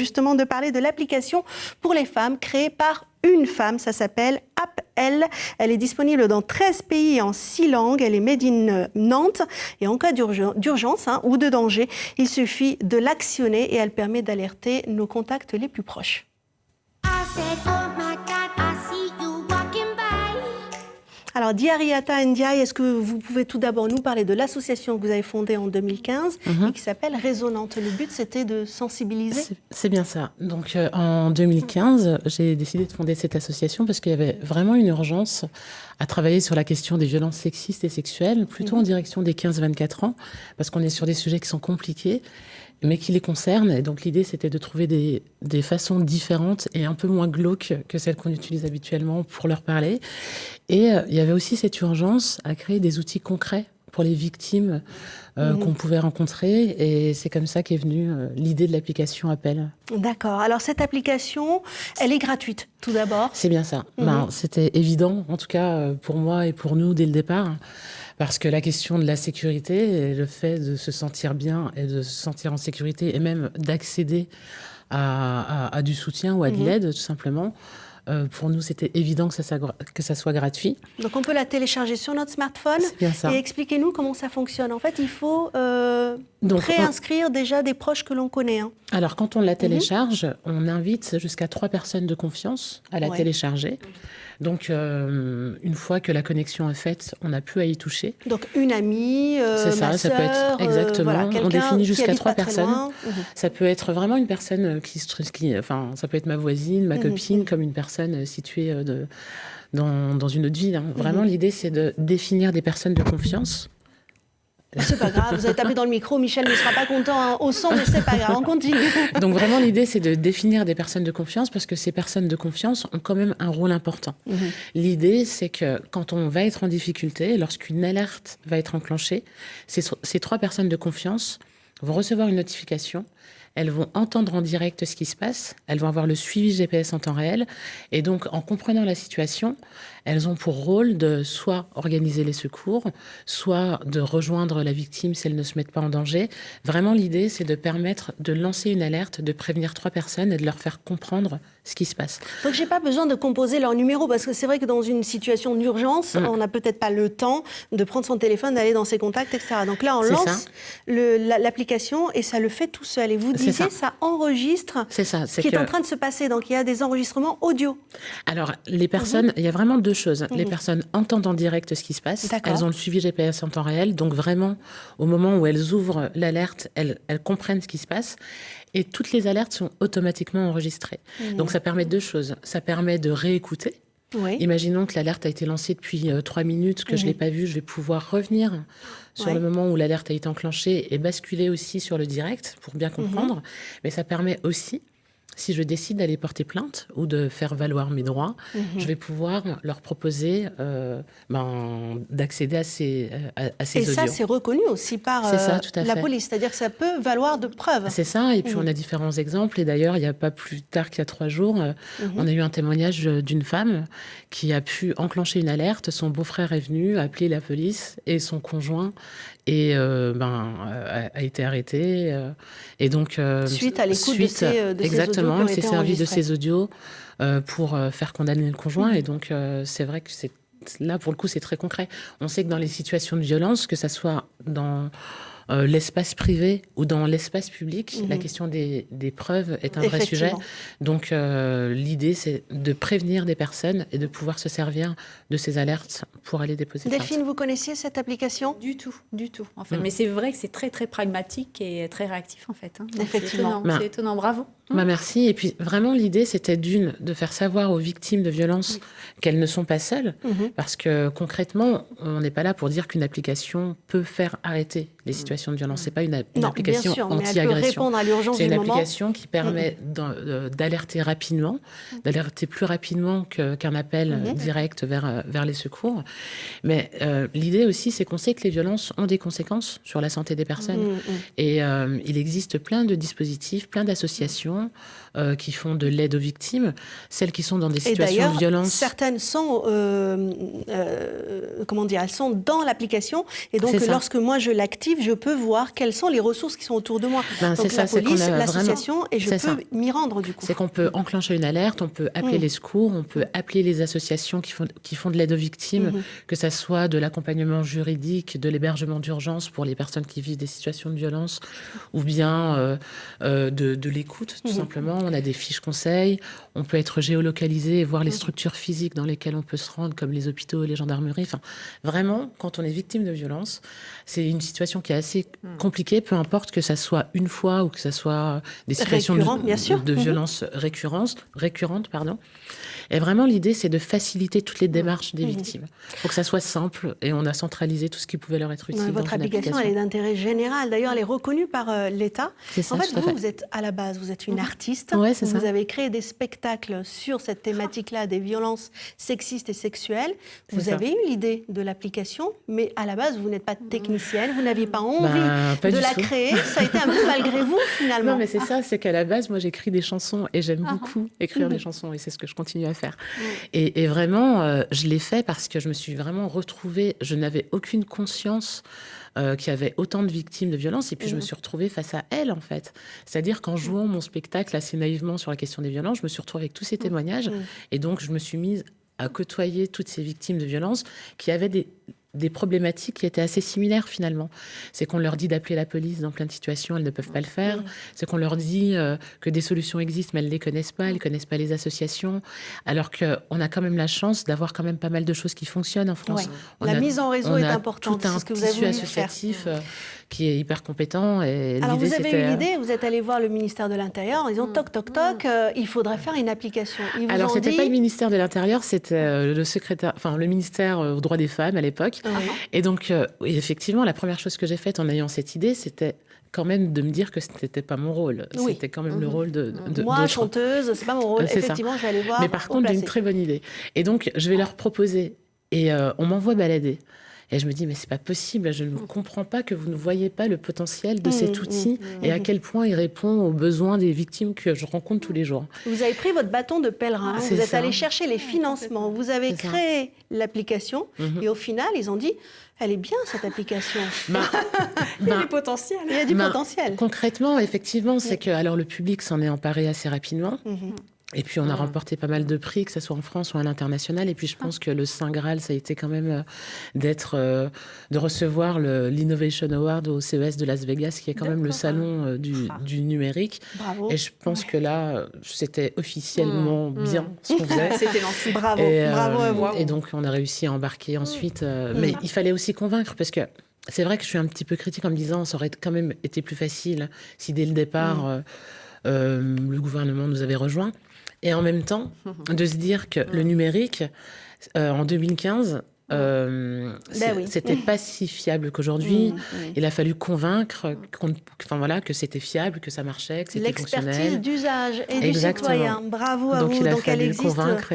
Justement de parler de l'application pour les femmes créée par une femme, ça s'appelle App-Elle. Elle est disponible dans 13 pays en 6 langues. Elle est made in Nantes. Et en cas d'urgence ou de danger, il suffit de l'actionner et elle permet d'alerter nos contacts les plus proches. Alors, Diariata Ndiaye, est-ce que vous pouvez tout d'abord nous parler de l'association que vous avez fondée en 2015 et qui s'appelle Résonante? Le but, c'était de sensibiliser. C'est bien ça. Donc, en 2015, j'ai décidé de fonder cette association parce qu'il y avait vraiment une urgence à travailler sur la question des violences sexistes et sexuelles, plutôt en direction des 15-24 ans, parce qu'on est sur des sujets qui sont compliqués, mais qui les concernent. Et donc, l'idée, c'était de trouver des façons différentes et un peu moins glauques que celles qu'on utilise habituellement pour leur parler. Et il y avait aussi cette urgence à créer des outils concrets pour les victimes qu'on pouvait rencontrer. Et c'est comme ça qu'est venue l'idée de l'application App-Elle. D'accord. Alors, cette application, elle est gratuite, tout d'abord. C'est bien ça. C'était évident, en tout cas pour moi et pour nous, dès le départ. Parce que la question de la sécurité, et le fait de se sentir bien et de se sentir en sécurité et même d'accéder à du soutien ou à de l'aide, tout simplement, pour nous, c'était évident que ça soit gratuit. Donc, on peut la télécharger sur notre smartphone. C'est bien ça. Et expliquez-nous comment ça fonctionne. En fait, il faut préinscrire déjà des proches que l'on connaît. Alors, quand on la télécharge, on invite jusqu'à 3 personnes de confiance à la télécharger. Donc, une fois que la connexion est faite, on n'a plus à y toucher. Donc, une amie, c'est ça, ma ça peut être exactement. Voilà, on définit jusqu'à 3 personnes. Ça peut être vraiment une personne enfin, ça peut être ma voisine, ma copine, comme une personne située dans une autre ville. Vraiment, l'idée, c'est de définir des personnes de confiance. C'est pas grave, vous avez tapé dans le micro, Michel ne sera pas content au son, mais c'est pas grave, on continue. Donc vraiment, l'idée, c'est de définir des personnes de confiance parce que ces personnes de confiance ont quand même un rôle important. L'idée, c'est que quand on va être en difficulté, lorsqu'une alerte va être enclenchée, ces 3 personnes de confiance vont recevoir une notification. Elles vont entendre en direct ce qui se passe, elles vont avoir le suivi GPS en temps réel, et donc en comprenant la situation, elles ont pour rôle de soit organiser les secours, soit de rejoindre la victime si elles ne se mettent pas en danger. Vraiment, l'idée, c'est de permettre de lancer une alerte, de prévenir 3 personnes et de leur faire comprendre ce qui se passe. Donc, j'ai pas besoin de composer leur numéro, parce que c'est vrai que dans une situation d'urgence, on n'a peut-être pas le temps de prendre son téléphone, d'aller dans ses contacts, etc. Donc là, on lance l'application et ça le fait tout seul. Et vous disiez, ça enregistre ce qui est en train de se passer. Donc, il y a des enregistrements audio. Alors, les personnes, il y a vraiment 2 choses. Les personnes entendent en direct ce qui se passe. Elles ont le suivi GPS en temps réel. Donc, vraiment, au moment où elles ouvrent l'alerte, elles comprennent ce qui se passe. Et toutes les alertes sont automatiquement enregistrées. Donc, ça permet 2 choses. Ça permet de réécouter. Imaginons que l'alerte a été lancée depuis 3 minutes, que je ne l'ai pas vue. Je vais pouvoir revenir sur le moment où l'alerte a été enclenchée et basculer aussi sur le direct pour bien comprendre. Mais ça permet aussi, si je décide d'aller porter plainte ou de faire valoir mes droits, je vais pouvoir leur proposer d'accéder à ces audios. Et ça, c'est reconnu aussi par la police, c'est-à-dire que ça peut valoir de preuve. C'est ça, et puis on a différents exemples. Et d'ailleurs, il n'y a pas plus tard qu'il y a 3 jours, on a eu un témoignage d'une femme qui a pu enclencher une alerte. Son beau-frère est venu appeler la police et son conjoint a été arrêté. Et donc, suite à l'écoute de ces audios. Exactement, il s'est servi de ces audios pour faire condamner le conjoint. Et donc, c'est vrai que là, pour le coup, c'est très concret. On sait que dans les situations de violence, que ça soit dans l'espace privé ou dans l'espace public, la question des preuves est un vrai sujet. Donc, l'idée, c'est de prévenir des personnes et de pouvoir se servir de ces alertes pour aller déposer plainte. Delphine, vous connaissiez cette application ? Du tout, en fait. Mais c'est vrai que c'est très, très pragmatique et très réactif, en fait. Effectivement. C'est étonnant, bravo. Merci. Et puis, vraiment, l'idée, c'était de faire savoir aux victimes de violences qu'elles ne sont pas seules. Parce que, concrètement, on n'est pas là pour dire qu'une application peut faire arrêter les situations de violence. C'est pas une application anti-agression. C'est une application qui permet d'alerter rapidement, d'alerter plus rapidement qu'un appel direct vers les secours. Mais l'idée aussi, c'est qu'on sait que les violences ont des conséquences sur la santé des personnes. Et il existe plein de dispositifs, plein d'associations qui font de l'aide aux victimes, celles qui sont dans des situations de violence. Certaines sont, elles sont dans l'application. Et donc, lorsque moi je l'active, je peux voir quelles sont les ressources qui sont autour de moi. Ben, Donc c'est ça, la c'est qu'on police, a l'association, et je c'est ça. peux m'y rendre du coup. C'est qu'on peut enclencher une alerte, on peut appeler les secours, on peut appeler les associations qui font de l'aide aux victimes, que ça soit de l'accompagnement juridique, de l'hébergement d'urgence pour les personnes qui vivent des situations de violence, ou bien de l'écoute, tout simplement. On a des fiches conseils, on peut être géolocalisé et voir les structures physiques dans lesquelles on peut se rendre, comme les hôpitaux et les gendarmeries. Enfin, vraiment, quand on est victime de violence, c'est une situation qui est assez compliquée, peu importe que ça soit une fois ou que ça soit des situations de violence récurrentes. Et vraiment, l'idée, c'est de faciliter toutes les démarches des victimes. Il faut que ça soit simple, et on a centralisé tout ce qui pouvait leur être utile. Votre application, elle est d'intérêt général. D'ailleurs, elle est reconnue par l'État. En fait, vous êtes à la base, vous êtes une artiste. Ouais, c'est ça. Vous avez créé des spectacles sur cette thématique-là, des violences sexistes et sexuelles. Vous avez eu l'idée de l'application, mais à la base, vous n'êtes pas technicienne, vous n'aviez pas envie de la créer. Ça a été un peu malgré vous, finalement. Non, mais c'est ça, c'est qu'à la base, moi, j'écris des chansons et j'aime beaucoup écrire des chansons, et c'est ce que je continue à faire. Et vraiment, je l'ai fait parce que je me suis vraiment retrouvée, je n'avais aucune conscience qu'il y avait autant de victimes de violences, et puis je me suis retrouvée face à elles, en fait. C'est-à-dire qu'en jouant mon spectacle assez naïvement sur la question des violences, je me suis retrouvée avec tous ces témoignages, et donc je me suis mise à côtoyer toutes ces victimes de violences qui avaient des problématiques qui étaient assez similaires finalement. C'est qu'on leur dit d'appeler la police dans plein de situations, elles ne peuvent pas le faire. C'est qu'on leur dit que des solutions existent, mais elles ne les connaissent pas, elles ne connaissent pas les associations. Alors qu'on a quand même la chance d'avoir quand même pas mal de choses qui fonctionnent en France. La mise en réseau est importante. Tout un tissu associatif qui est hyper compétent. Et alors vous avez eu l'idée, vous êtes allé voir le ministère de l'Intérieur en disant toc toc toc, il faudrait faire une application. Alors c'était pas le ministère de l'Intérieur, c'était le ministère aux droits des femmes à l'époque. Et donc effectivement, la première chose que j'ai faite en ayant cette idée, c'était quand même de me dire que ce n'était pas mon rôle. C'était quand même le rôle de moi, chanteuse, c'est pas mon rôle. Effectivement, je vais aller voir. Mais par contre, d'une très bonne idée. Et donc, je vais leur proposer. Et on m'envoie balader. Et je me dis, mais c'est pas possible, je ne comprends pas que vous ne voyez pas le potentiel de cet outil et à quel point il répond aux besoins des victimes que je rencontre tous les jours. Vous avez pris votre bâton de pèlerin, vous êtes allé chercher les financements, vous avez créé l'application et au final, ils ont dit, elle est bien cette application. Il y a du potentiel. Il y a du potentiel. Concrètement, effectivement, c'est que alors, le public s'en est emparé assez rapidement. Et puis, on a remporté pas mal de prix, que ce soit en France ou à l'international. Et puis, je pense que le Saint Graal, ça a été quand même de recevoir l'Innovation Award au CES de Las Vegas, qui est quand même le salon du numérique. Bravo. Et je pense que là, c'était officiellement bien ce qu'on faisait. C'était lancé. Bravo. Bravo à vous. Et donc, on a réussi à embarquer ensuite. Mais il fallait aussi convaincre, parce que c'est vrai que je suis un petit peu critique en me disant ça aurait quand même été plus facile si dès le départ, le gouvernement nous avait rejoints. Et en même temps, de se dire que le numérique, en 2015, c'était pas si fiable qu'aujourd'hui. Il a fallu convaincre que c'était fiable, que ça marchait, que c'était fonctionnel. L'expertise d'usage et du citoyen. Bravo à vous. Donc il a fallu convaincre.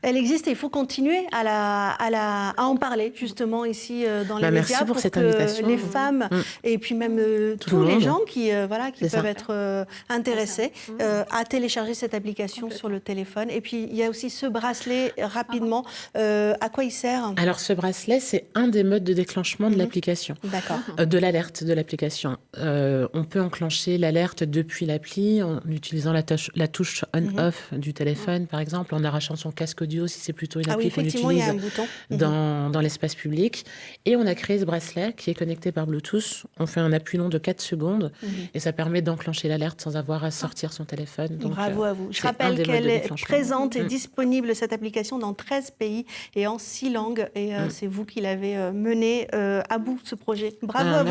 Elle existe et il faut continuer à en parler justement ici dans les médias. Merci pour cette invitation. Les femmes et puis même tous les gens qui peuvent être intéressés à télécharger cette application sur le téléphone. Et puis il y a aussi ce bracelet rapidement. À quoi il sert ? Alors, ce bracelet, c'est un des modes de déclenchement de l'application. D'accord. De l'alerte de l'application. On peut enclencher l'alerte depuis l'appli en utilisant la touche on-off du téléphone, par exemple, en arrachant son casque audio, si c'est plutôt une appli qu'on utilise dans l'espace public. Et on a créé ce bracelet qui est connecté par Bluetooth. On fait un appui long de 4 secondes et ça permet d'enclencher l'alerte sans avoir à sortir son téléphone. Donc, bravo à vous. Je rappelle qu'elle est présente et disponible, cette application, dans 13 pays et en 6 langues. Et c'est vous qui l'avez mené à bout, ce projet. Bravo à vous.